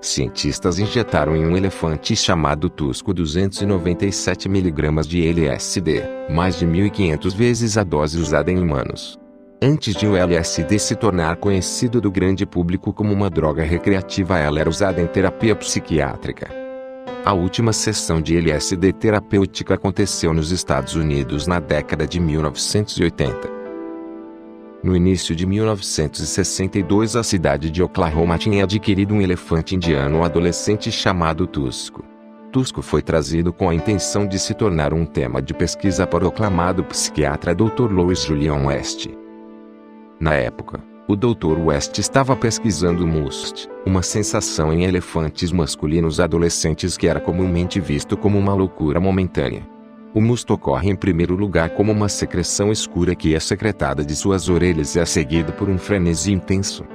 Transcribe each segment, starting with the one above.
cientistas injetaram em um elefante chamado Tusko 297 mg de LSD, mais de 1.500 vezes a dose usada em humanos. Antes de o LSD se tornar conhecido do grande público como uma droga recreativa, ela era usada em terapia psiquiátrica. A última sessão de LSD terapêutica aconteceu nos Estados Unidos na década de 1980. No início de 1962, a cidade de Oklahoma tinha adquirido um elefante indiano adolescente chamado Tusko. Tusko foi trazido com a intenção de se tornar um tema de pesquisa para o aclamado psiquiatra Dr. Louis Julian West. Na época, o Dr. West estava pesquisando o MUST, uma sensação em elefantes masculinos adolescentes que era comumente visto como uma loucura momentânea. O MUST ocorre em primeiro lugar como uma secreção escura que é secretada de suas orelhas e é seguido por um frenesi intenso.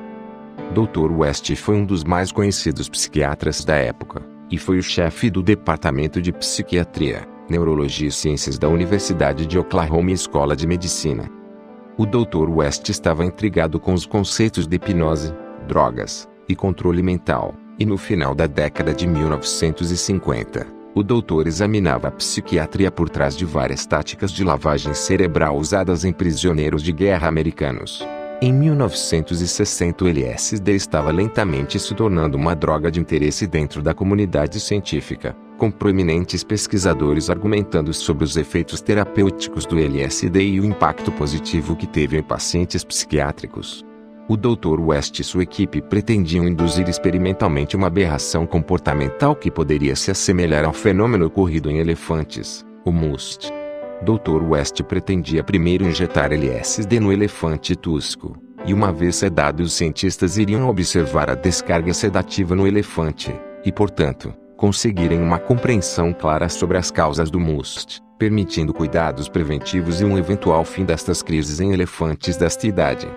Dr. West foi um dos mais conhecidos psiquiatras da época, e foi o chefe do Departamento de Psiquiatria, Neurologia e Ciências da Universidade de Oklahoma e Escola de Medicina. O Dr. West estava intrigado com os conceitos de hipnose, drogas e controle mental, e no final da década de 1950, o doutor examinava a psiquiatria por trás de várias táticas de lavagem cerebral usadas em prisioneiros de guerra americanos. Em 1960, o LSD estava lentamente se tornando uma droga de interesse dentro da comunidade científica, com proeminentes pesquisadores argumentando sobre os efeitos terapêuticos do LSD e o impacto positivo que teve em pacientes psiquiátricos. O Dr. West e sua equipe pretendiam induzir experimentalmente uma aberração comportamental que poderia se assemelhar ao fenômeno ocorrido em elefantes, o MUST. Dr. West pretendia primeiro injetar LSD no elefante Tusko, e uma vez sedado os cientistas iriam observar a descarga sedativa no elefante, e portanto, conseguirem uma compreensão clara sobre as causas do MUST, permitindo cuidados preventivos e um eventual fim destas crises em elefantes desta idade.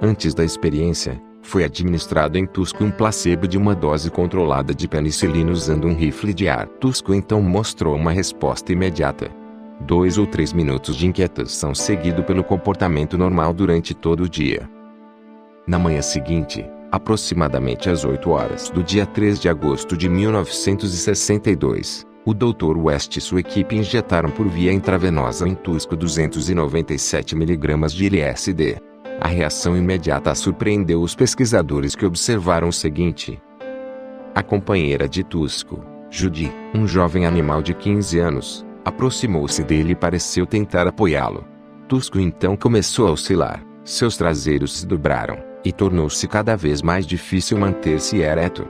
Antes da experiência, foi administrado em Tusko um placebo de uma dose controlada de penicilina usando um rifle de ar. Tusko então mostrou uma resposta imediata. 2 ou 3 minutos de inquietação seguido pelo comportamento normal durante todo o dia. Na manhã seguinte, aproximadamente às 8 horas do dia 3 de agosto de 1962, o Dr. West e sua equipe injetaram por via intravenosa em Tusko 297 mg de LSD. A reação imediata surpreendeu os pesquisadores que observaram o seguinte. A companheira de Tusko, Judy, um jovem animal de 15 anos, aproximou-se dele e pareceu tentar apoiá-lo. Tusko então começou a oscilar, seus traseiros se dobraram, e tornou-se cada vez mais difícil manter-se ereto.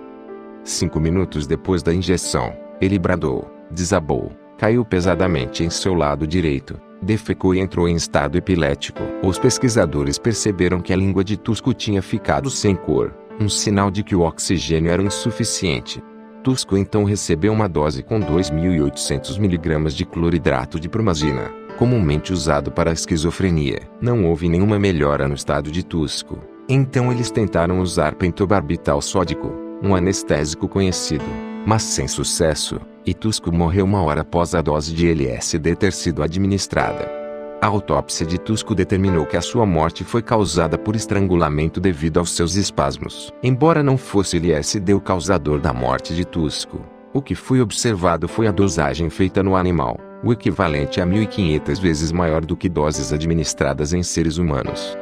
5 minutos depois da injeção, ele bradou, desabou, caiu pesadamente em seu lado direito, defecou e entrou em estado epilético. Os pesquisadores perceberam que a língua de Tusko tinha ficado sem cor, um sinal de que o oxigênio era insuficiente. Tusko então recebeu uma dose com 2.800 mg de cloridrato de promazina, comumente usado para a esquizofrenia. Não houve nenhuma melhora no estado de Tusko. Então eles tentaram usar pentobarbital sódico, um anestésico conhecido, mas sem sucesso, e Tusko morreu uma hora após a dose de LSD ter sido administrada. A autópsia de Tusko determinou que a sua morte foi causada por estrangulamento devido aos seus espasmos. Embora não fosse LSD o causador da morte de Tusko, o que foi observado foi a dosagem feita no animal, o equivalente a 1.500 vezes maior do que doses administradas em seres humanos.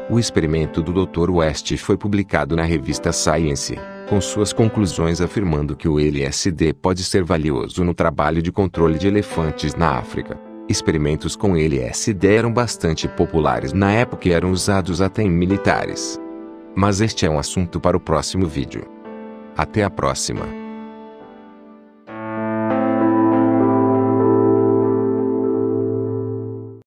O experimento do Dr. West foi publicado na revista Science, com suas conclusões afirmando que o LSD pode ser valioso no trabalho de controle de elefantes na África. Experimentos com LSD eram bastante populares na época e eram usados até em militares. Mas este é um assunto para o próximo vídeo. Até a próxima.